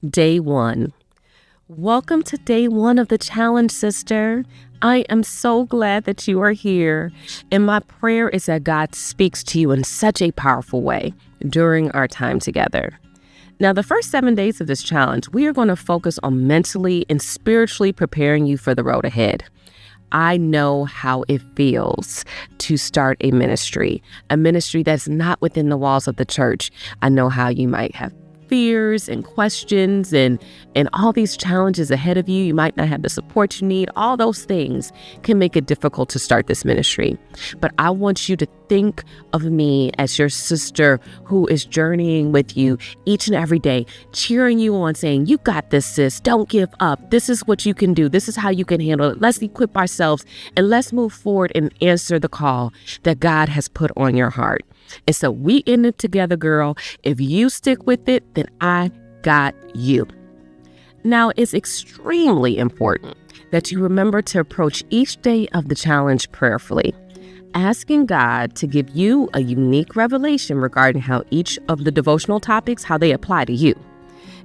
Day 1. Welcome to day 1 of the challenge, sister. I am so glad that you are here. And my prayer is that God speaks to you in such a powerful way during our time together. Now, the first 7 days of this challenge, we are going to focus on mentally and spiritually preparing you for the road ahead. I know how it feels to start a ministry that's not within the walls of the church. I know how you might have fears and questions and all these challenges ahead of you. You might not have the support you need. All those things can make it difficult to start this ministry. But I want you to think of me as your sister who is journeying with you each and every day, cheering you on, saying, "You got this, sis. Don't give up. This is what you can do. This is how you can handle it. Let's equip ourselves and let's move forward and answer the call that God has put on your heart." And so we in it together, girl. If you stick with it, then I got you. Now, it's extremely important that you remember to approach each day of the challenge prayerfully, asking God to give you a unique revelation regarding how each of the devotional topics, how they apply to you.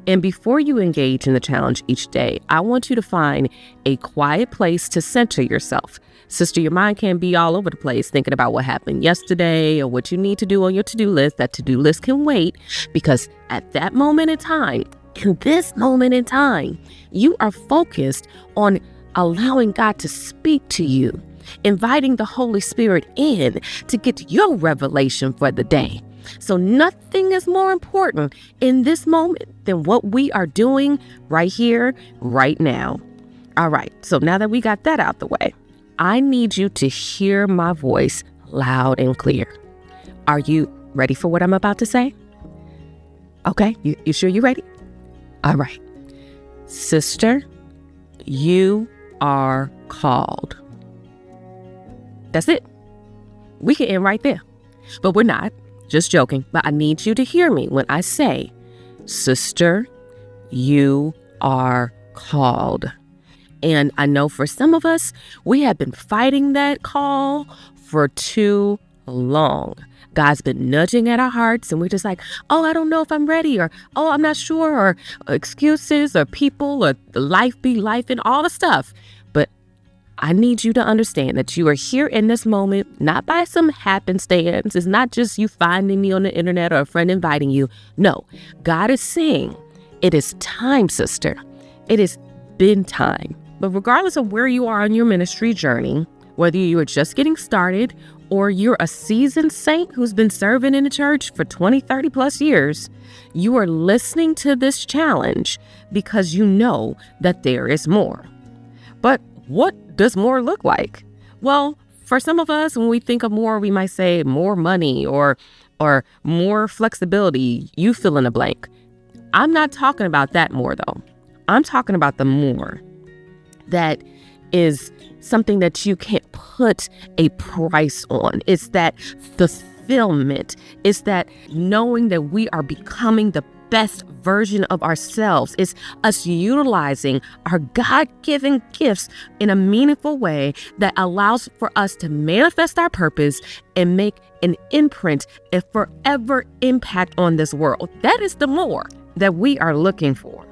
And before you engage in the challenge each day, I want you to find a quiet place to center yourself. Sister, your mind can be all over the place thinking about what happened yesterday or what you need to do on your to-do list. That to-do list can wait, because at that moment in time, in this moment in time, you are focused on allowing God to speak to you, inviting the Holy Spirit in to get your revelation for the day. So nothing is more important in this moment than what we are doing right here, right now. All right, so now that we got that out the way, I need you to hear my voice loud and clear. Are you ready for what I'm about to say? Okay, you sure you're ready? All right. Sister, you are called. That's it. We can end right there, but we're not. Just joking. But I need you to hear me when I say, sister, you are called. And I know for some of us, we have been fighting that call for too long. God's been nudging at our hearts and we're just like, oh, I don't know if I'm ready, or, oh, I'm not sure, or excuses, or people, or life be life and all the stuff. But I need you to understand that you are here in this moment, not by some happenstance. It's not just you finding me on the internet or a friend inviting you. No, God is saying it is time, sister. It has been time. But regardless of where you are on your ministry journey, whether you are just getting started or you're a seasoned saint who's been serving in the church for 20, 30 plus years, you are listening to this challenge because you know that there is more. But what does more look like? Well, for some of us, when we think of more, we might say more money or more flexibility. You fill in a blank. I'm not talking about that more, though. I'm talking about the more that is something that you can't put a price on. It's that fulfillment. It's that knowing that we are becoming the best version of ourselves. It's us utilizing our God-given gifts in a meaningful way that allows for us to manifest our purpose and make an imprint, a forever impact on this world. That is the more that we are looking for.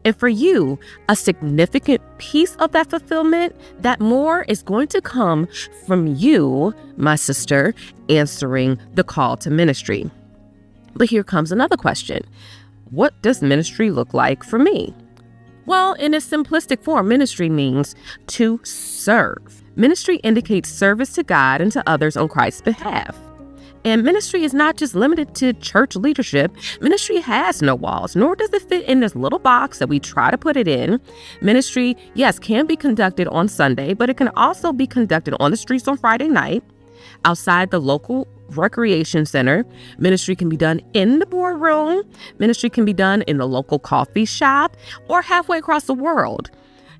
And for you, a significant piece of that fulfillment, that more, is going to come from you, my sister, answering the call to ministry. But here comes another question. What does ministry look like for me? Well, in its simplistic form, ministry means to serve. Ministry indicates service to God and to others on Christ's behalf. And ministry is not just limited to church leadership. Ministry has no walls, nor does it fit in this little box that we try to put it in. Ministry, yes, can be conducted on Sunday, but it can also be conducted on the streets on Friday night, outside the local recreation center. Ministry can be done in the boardroom. Ministry can be done in the local coffee shop or halfway across the world.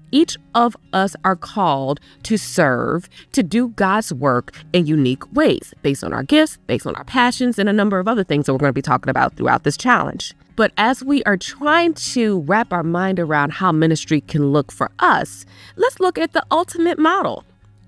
Each of us are called to serve, to do God's work in unique ways, based on our gifts, based on our passions, and a number of other things that we're going to be talking about throughout this challenge. But as we are trying to wrap our mind around how ministry can look for us, let's look at the ultimate model,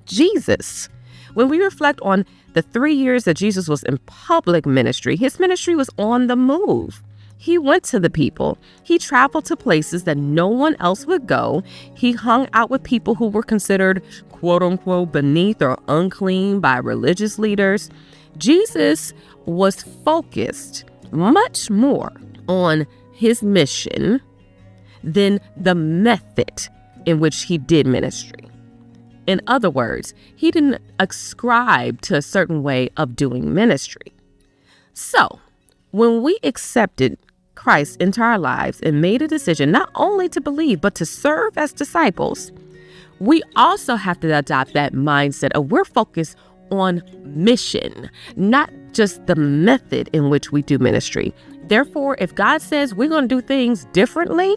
Jesus. When we reflect on the 3 years that Jesus was in public ministry, his ministry was on the move. He went to the people. He traveled to places that no one else would go. He hung out with people who were considered, quote unquote, beneath or unclean by religious leaders. Jesus was focused much more on his mission than the method in which he did ministry. In other words, he didn't ascribe to a certain way of doing ministry. So, when we accepted Christ into our lives and made a decision not only to believe, but to serve as disciples, we also have to adopt that mindset of we're focused on mission, not just the method in which we do ministry. Therefore, if God says we're going to do things differently,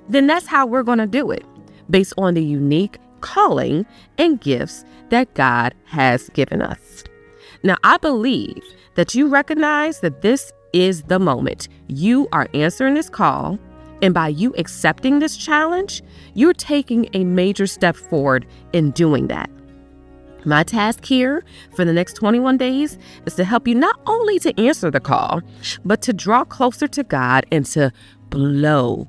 then that's how we're going to do it, based on the unique calling and gifts that God has given us. Now, I believe that you recognize that this is the moment. You are answering this call, and by you accepting this challenge, you're taking a major step forward in doing that. My task here for the next 21 days is to help you not only to answer the call, but to draw closer to God and to blow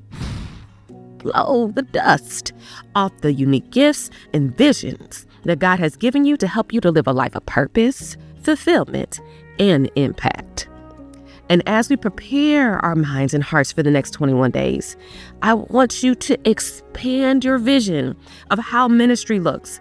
the dust off the unique gifts and visions that God has given you to help you to live a life of purpose, fulfillment, and impact. And as we prepare our minds and hearts for the next 21 days, I want you to expand your vision of how ministry looks.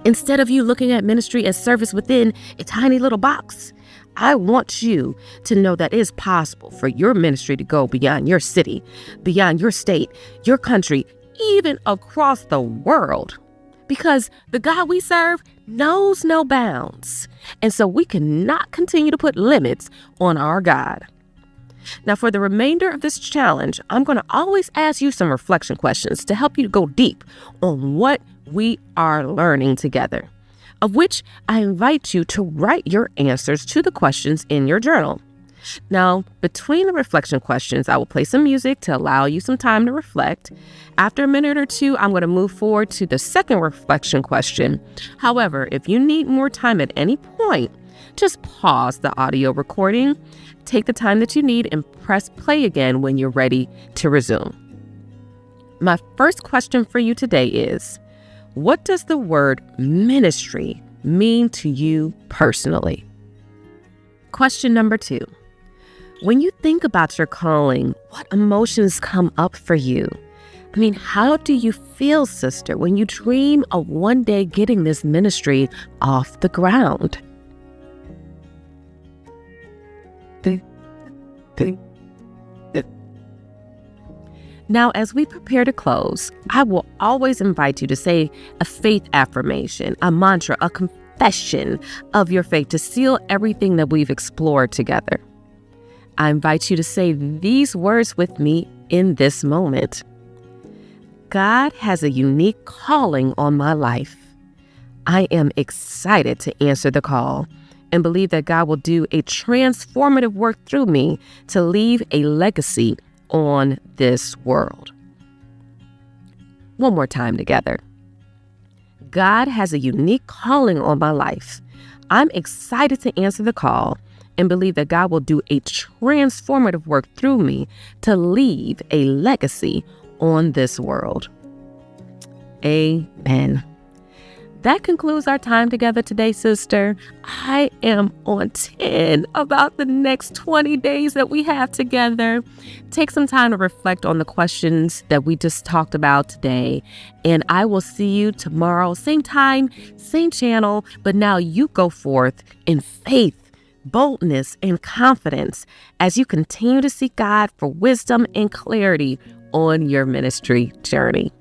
Instead of you looking at ministry as service within a tiny little box, I want you to know that it is possible for your ministry to go beyond your city, beyond your state, your country, even across the world. Because the God we serve knows no bounds. And so we cannot continue to put limits on our God. Now, for the remainder of this challenge, I'm going to always ask you some reflection questions to help you to go deep on what we are learning together, of which I invite you to write your answers to the questions in your journal. Now, between the reflection questions, I will play some music to allow you some time to reflect. After a minute or two, I'm going to move forward to the second reflection question. However, if you need more time at any point, just pause the audio recording, take the time that you need, and press play again when you're ready to resume. My first question for you today is, what does the word ministry mean to you personally? Question number 2. When you think about your calling, what emotions come up for you? I mean, how do you feel, sister, when you dream of one day getting this ministry off the ground? Now, as we prepare to close, I will always invite you to say a faith affirmation, a mantra, a confession of your faith to seal everything that we've explored together. I invite you to say these words with me in this moment. God has a unique calling on my life. I am excited to answer the call and believe that God will do a transformative work through me to leave a legacy on this world. One more time together. God has a unique calling on my life. I'm excited to answer the call and believe that God will do a transformative work through me to leave a legacy on this world. Amen. That concludes our time together today, sister. I am on 10 about the next 20 days that we have together. Take some time to reflect on the questions that we just talked about today. And I will see you tomorrow, same time, same channel. But now you go forth in faith, boldness, and confidence as you continue to seek God for wisdom and clarity on your ministry journey.